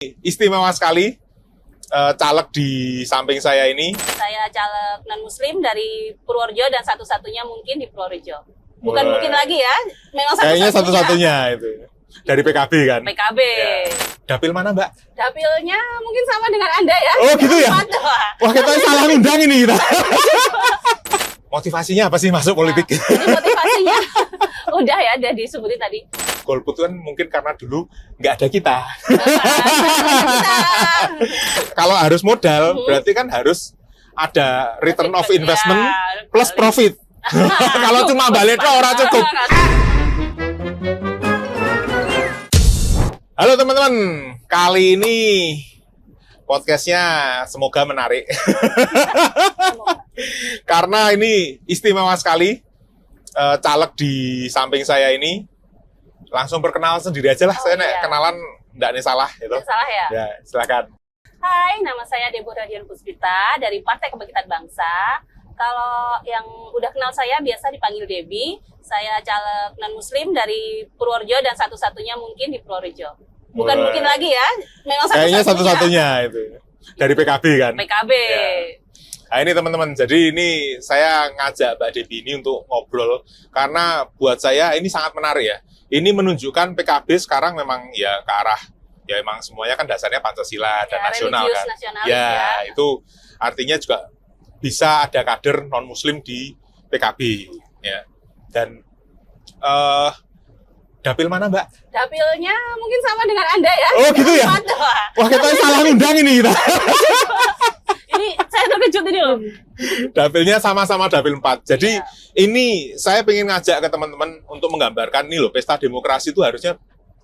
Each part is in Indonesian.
Istimewa sekali caleg di samping saya ini. Saya caleg non-muslim dari Purworejo dan satu-satunya mungkin di Purworejo. Bukan mungkin lagi ya, memang Kayaknya satu-satunya itu. Dari PKB kan? PKB. Ya. Dapil mana, Mbak? Dapilnya mungkin sama dengan Anda ya. Oh gitu ya? Wah, kita salah ngundang ini kita. Motivasinya apa sih masuk politik? Nah, jadi motivasinya udah disebutin tadi. Golput kan mungkin karena dulu nggak ada kita. Kalau harus modal, berarti kan harus ada return of investment plus profit. Kalau cuma balik orang cukup. Halo teman-teman, kali ini podcastnya semoga menarik. Karena ini istimewa sekali, caleg di samping saya ini. Langsung perkenalan sendiri aja lah, saya kenalan nggak nih salah gitu. Salah ya? Ya, silakan. Hai, nama saya Deborah Dian Puspita dari Partai Kebangkitan Bangsa. Kalau yang udah kenal saya biasa dipanggil Debi. Saya caleg non-muslim dari Purworejo dan satu-satunya mungkin di Purworejo. Bukan mungkin lagi ya, memang kayaknya satu-satunya itu. Dari PKB kan? PKB. Ya. Nah ini teman-teman, jadi ini saya ngajak Mbak Debi ini untuk ngobrol. Karena buat saya ini sangat menarik ya. Ini menunjukkan PKB sekarang memang ya ke arah, ya emang semuanya kan dasarnya Pancasila dan nasional kan. Ya, itu artinya juga bisa ada kader non-muslim di PKB. Ya. Dan dapil mana, Mbak? Dapilnya mungkin sama dengan Anda ya. Oh gitu ya? Wah, kita salah ngundang ini kita. Ini saya terkejut ini loh. Dapilnya sama-sama dapil 4. Jadi ini saya pengen ngajak ke teman-teman untuk menggambarkan nih loh, pesta demokrasi itu harusnya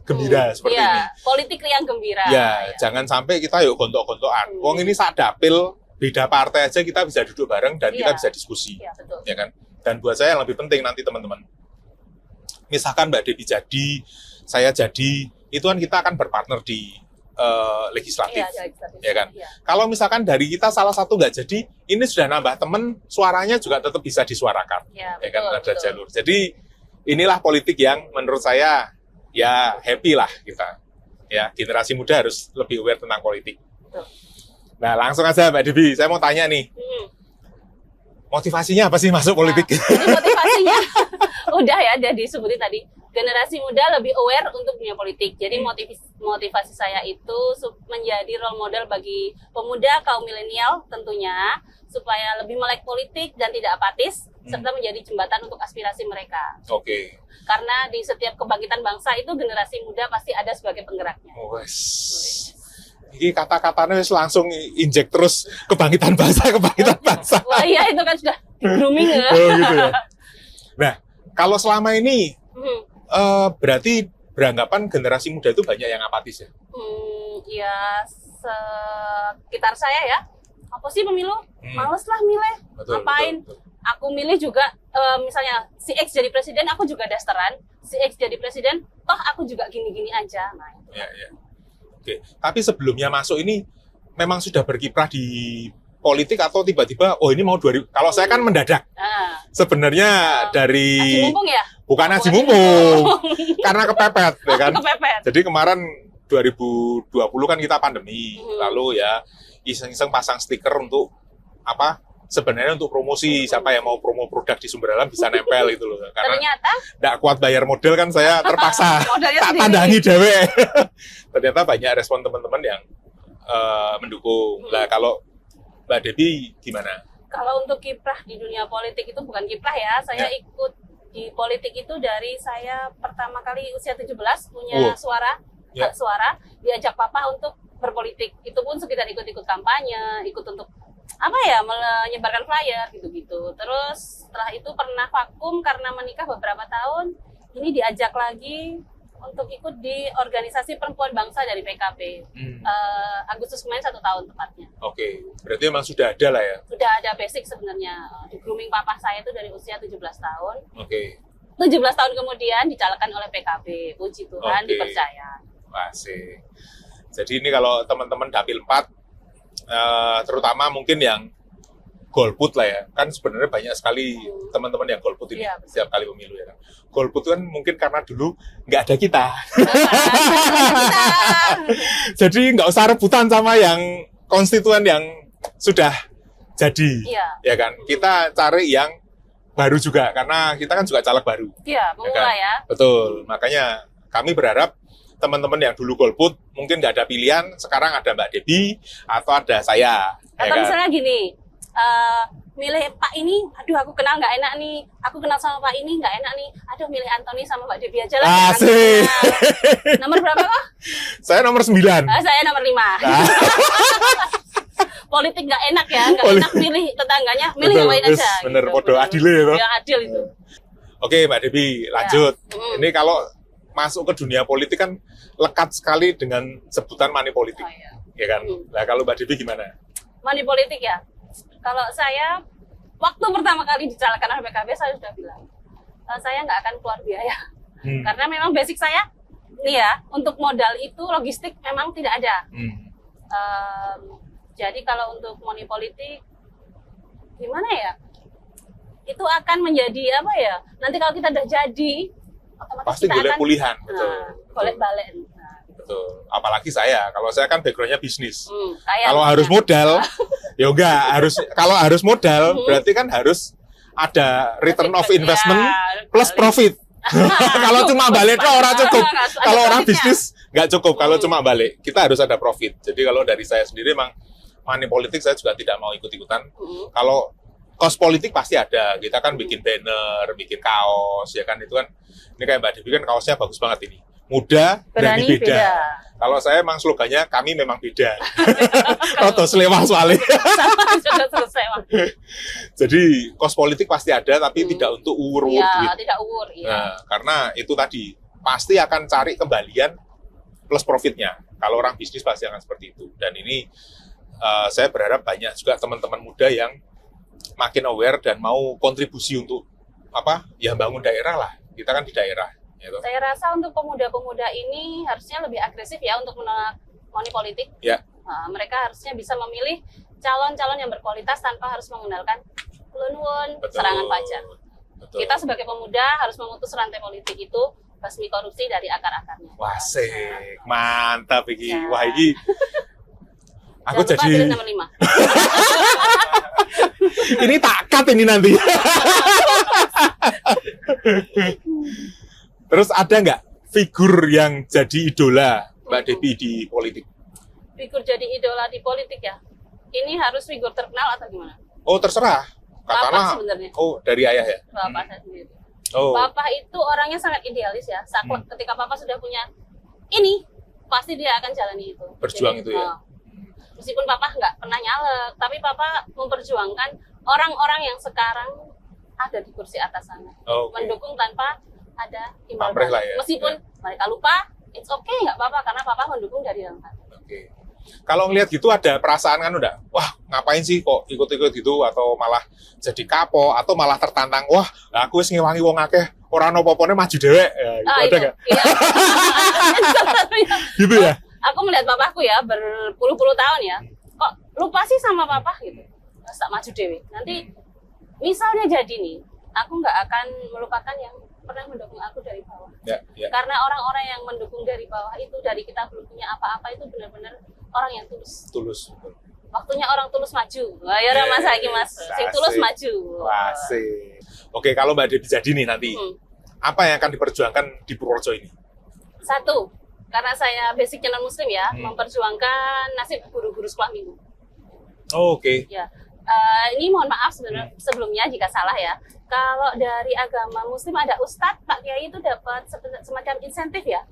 gembira seperti ini. Politik yang gembira. Ya, jangan sampai kita yuk gontok-gontokan. Wong ini saat dapil beda partai aja kita bisa duduk bareng dan kita bisa diskusi. Iya, betul. Ya kan? Dan buat saya yang lebih penting nanti teman-teman, misalkan Mbak Debi jadi, saya jadi, itu kan kita akan berpartner di legislatif, ya kan? Ya. Kalau misalkan dari kita salah satu nggak jadi, ini sudah nambah temen, suaranya juga tetap bisa disuarakan, ya kan? Ada jalur. Jadi inilah politik yang menurut saya ya happy lah kita, ya generasi muda harus lebih aware tentang politik. Betul. Nah langsung aja Mbak Debi, saya mau tanya nih, motivasinya apa sih masuk politik? Jadi motivasinya udah disebutin tadi. Generasi muda lebih aware untuk dunia politik. Jadi motivasi saya itu menjadi role model bagi pemuda kaum milenial tentunya, supaya lebih melek politik dan tidak apatis, serta menjadi jembatan untuk aspirasi mereka. Oke. Karena di setiap kebangkitan bangsa itu generasi muda pasti ada sebagai penggeraknya. Ini kata-katanya langsung injek terus kebangkitan bangsa. Wah iya, itu kan sudah grooming ya. Oh gitu ya. Nah, kalau selama ini berarti beranggapan generasi muda itu banyak yang apatis ya? Ya sekitar saya ya. Apa sih pemilu? Males lah milih. Ngapain? Betul. Aku milih juga, misalnya si X jadi presiden, aku juga dasteran. Si X jadi presiden, toh aku juga gini-gini aja. Nah, itu. Ya. Oke. Tapi sebelumnya masuk ini memang sudah berkiprah di politik atau tiba-tiba ini mau 2000. Kalau saya kan mendadak. Sebenarnya dari Haji mumpung ya? Bukan haji mumpung. Karena kepepet ya kan. Kepepet. Jadi kemarin 2020 kan kita pandemi. Lalu ya iseng-iseng pasang stiker untuk apa? Sebenarnya untuk promosi, siapa yang mau promo produk di Sumber Alam bisa nempel gitu loh. Karena ternyata nggak kuat bayar model kan saya terpaksa tak tandangi dewe. Ternyata banyak respon teman-teman yang mendukung. Nah kalau Mbak Debi gimana? Kalau untuk kiprah di dunia politik itu bukan kiprah ya. Saya ikut di politik itu dari saya pertama kali usia 17 punya suara, hak suara, diajak papa untuk berpolitik. Itu pun sekedar ikut-ikut kampanye, ikut untuk menyebarkan flyer gitu-gitu. Terus setelah itu pernah vakum karena menikah beberapa tahun. Ini diajak lagi untuk ikut di organisasi perempuan bangsa dari PKB. Agustus kemarin 1 tahun tepatnya. Oke, berarti memang sudah ada lah ya? Sudah ada basic sebenarnya. Di grooming papa saya itu dari usia 17 tahun. Oke. 17 tahun kemudian dicalonkan oleh PKB. Puji Tuhan, dipercaya. Masih. Jadi ini kalau teman-teman dapil 4, terutama mungkin yang golput lah ya. Kan sebenarnya banyak sekali teman-teman yang golput ini setiap kali pemilu ya kan. Golput kan mungkin karena dulu nggak ada kita. Jadi nggak usah rebutan sama yang konstituen yang sudah jadi, ya kan. Kita cari yang baru juga, karena kita kan juga caleg baru. Iya, memulai ya. Betul, makanya kami berharap teman-teman yang dulu golput mungkin nggak ada pilihan, sekarang ada Mbak Debbie atau ada saya. Atau misalnya gini, milih Pak ini, aduh aku kenal nggak enak nih, aku kenal sama Pak ini nggak enak nih, aduh milih Anthony sama Mbak Debbie aja lah. Asik. Nomor berapa kok? Saya nomor 9. Saya nomor 5. Politik nggak enak ya, nggak enak milih tetangganya, milih yang lain aja. Bener, gitu. podo adil ya. Ya adil itu. Oke Mbak Debbie, lanjut. Ini kalau masuk ke dunia politik kan lekat sekali dengan sebutan money politik, ya kan? Nah kalau Mbak Debbie gimana? Money politik ya. Kalau saya waktu pertama kali dicalonkan oleh PKB saya sudah bilang, saya nggak akan keluar biaya, karena memang basic saya, nih ya, untuk modal itu logistik memang tidak ada. Jadi kalau untuk money politik, gimana ya? Itu akan menjadi apa ya? Nanti kalau kita udah jadi, otomatis pasti kita boleh akan pulihan, betul. Boleh balik. Betul. Apalagi saya, kalau saya kan backgroundnya bisnis. Kalau harus modal, ya enggak harus. Kalau harus modal, berarti kan harus ada return of investment plus profit. Kalau cuma balik kok orang cukup. Kalau orang bisnis nggak cukup. Kalau cuma balik, kita harus ada profit. Jadi kalau dari saya sendiri memang money politik saya juga tidak mau ikut-ikutan. Kalau cost politik pasti ada. Kita kan bikin banner, bikin kaos, ya kan itu kan. Ini kayak Mbak Debbie kan kaosnya bagus banget ini. Muda, berani beda. Kalau saya memang slogannya kami memang beda. Roto selewah soalnya. Sudah selesai, Bang. Jadi cost politik pasti ada, tapi tidak untuk uur-uur duit. Tidak uur. Iya. Nah, karena itu tadi pasti akan cari kembalian plus profitnya. Kalau orang bisnis pasti akan seperti itu. Dan ini saya berharap banyak juga teman-teman muda yang makin aware dan mau kontribusi untuk ya bangun daerah lah. Kita kan di daerah. Gitu. Saya rasa untuk pemuda-pemuda ini harusnya lebih agresif ya untuk menolak money politik. Ya. Mereka harusnya bisa memilih calon-calon yang berkualitas tanpa harus mengandalkan lun-wun, serangan pajak. Betul. Kita sebagai pemuda harus memutus rantai politik itu, basmi korupsi dari akar-akarnya. Wah, asik. Mantap iki. Ya. Wah, iki aku jangan jadi lupa nomor 5. Ini tak cut ini nanti. Terus ada nggak figur yang jadi idola Mbak Debbie di politik? Figur jadi idola di politik ya? Ini harus figur terkenal atau gimana? Oh terserah. Bapak sebenarnya. Oh dari ayah ya? Bapak saya sendiri. Oh. Bapak itu orangnya sangat idealis ya. Ketika Bapak sudah punya ini, pasti dia akan jalani itu. Berjuang jadi, itu ya? Meskipun Bapak nggak pernah nyalek, tapi Bapak memperjuangkan orang-orang yang sekarang ada di kursi atas sana. Mendukung tanpa ada imbal balik. Ya? Meskipun mereka lupa, it's okay, nggak apa-apa, karena Papa mendukung dari dalam hati. Kalau ngelihat gitu ada perasaan kan udah, wah ngapain sih kok ikut-ikut gitu, atau malah jadi kapok, atau malah tertantang, wah aku wis ngewangi wong akeh, orang nopo-popone maju dewek, ya, gitu ada nggak? Iya. Gitu ya? Aku melihat bapakku ya berpuluh-puluh tahun ya, kok lupa sih sama papa gitu, tak maju dewe. Nanti misalnya jadi nih, aku nggak akan melupakan yang pernah mendukung aku dari bawah. Ya. Karena orang-orang yang mendukung dari bawah itu, dari kita belum punya apa-apa, itu benar-benar orang yang tulus. Tulus. Waktunya orang tulus maju. Wah, ya Mas lagi Mas, sing tulus maju. Asik. Oke, kalau Mbak Debbie jadi nih nanti, apa yang akan diperjuangkan di Purworejo ini? Satu, karena saya basicnya non muslim ya, memperjuangkan nasib guru-guru sekolah minggu. Oke. Ya. Ini mohon maaf sebenarnya sebelumnya jika salah ya. Kalau dari agama muslim ada ustadz, Pak Kiai itu dapat semacam insentif ya.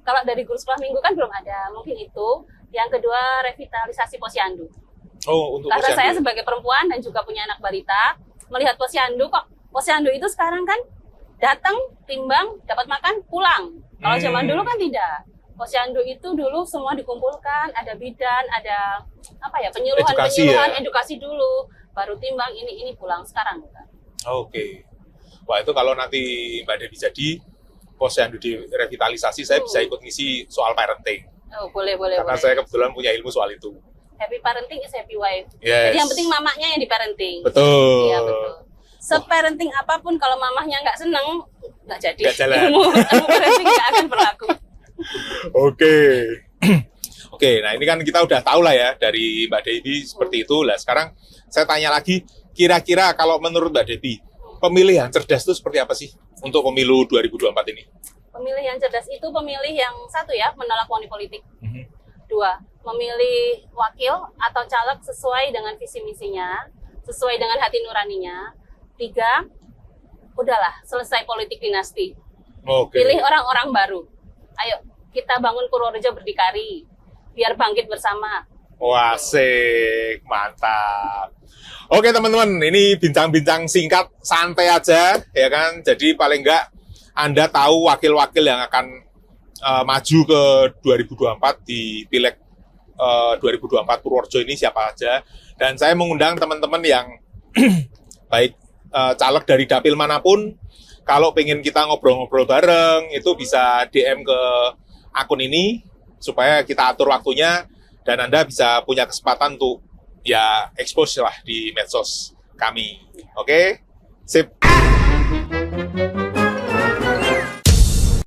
Kalau dari guru sekolah minggu kan belum ada, mungkin itu. Yang kedua, revitalisasi posyandu. Untuk karena posyandu. Saya sebagai perempuan dan juga punya anak balita, melihat posyandu kok. Posyandu itu sekarang kan datang, timbang, dapat makan, pulang. Kalau zaman dulu kan tidak. Posyandu itu dulu semua dikumpulkan, ada bidan, ada penyuluhan, edukasi dulu, baru timbang ini pulang sekarang kan. Oke. Wah itu kalau nanti Mbak Debbie jadi posyandu direvitalisasi, saya bisa ikut ngisi soal parenting. Oh boleh. Karena saya kebetulan punya ilmu soal itu. Happy parenting is happy wife. Yes. Jadi yang penting mamanya yang di parenting. Betul. Iya betul. Separenting apapun kalau mamahnya nggak seneng, nggak jadi. Nggak jalan. Ilmu parenting nggak akan berlaku. Oke. Oke, nah ini kan kita udah tahu lah ya dari Mbak Debbie seperti itu. Lah sekarang saya tanya lagi, kira-kira kalau menurut Mbak Debbie, pemilih yang cerdas itu seperti apa sih untuk pemilu 2024 ini? Pemilih yang cerdas itu pemilih yang satu ya, menolak money politik. Dua, memilih wakil atau caleg sesuai dengan visi misinya, sesuai dengan hati nuraninya. Tiga, udahlah selesai politik dinasti. Oke. Pilih orang-orang baru. Ayo kita bangun Purworejo berdikari, biar bangkit bersama. Wah, asik, mantap. Oke teman-teman, ini bincang-bincang singkat, santai aja, ya kan? Jadi paling enggak Anda tahu wakil-wakil yang akan maju ke 2024 di Pileg 2024 Purworejo ini siapa aja. Dan saya mengundang teman-teman yang baik caleg dari dapil manapun, kalau pengen kita ngobrol-ngobrol bareng, itu bisa DM ke akun ini, supaya kita atur waktunya, dan Anda bisa punya kesempatan untuk ya expose lah di medsos kami. Oke? Sip.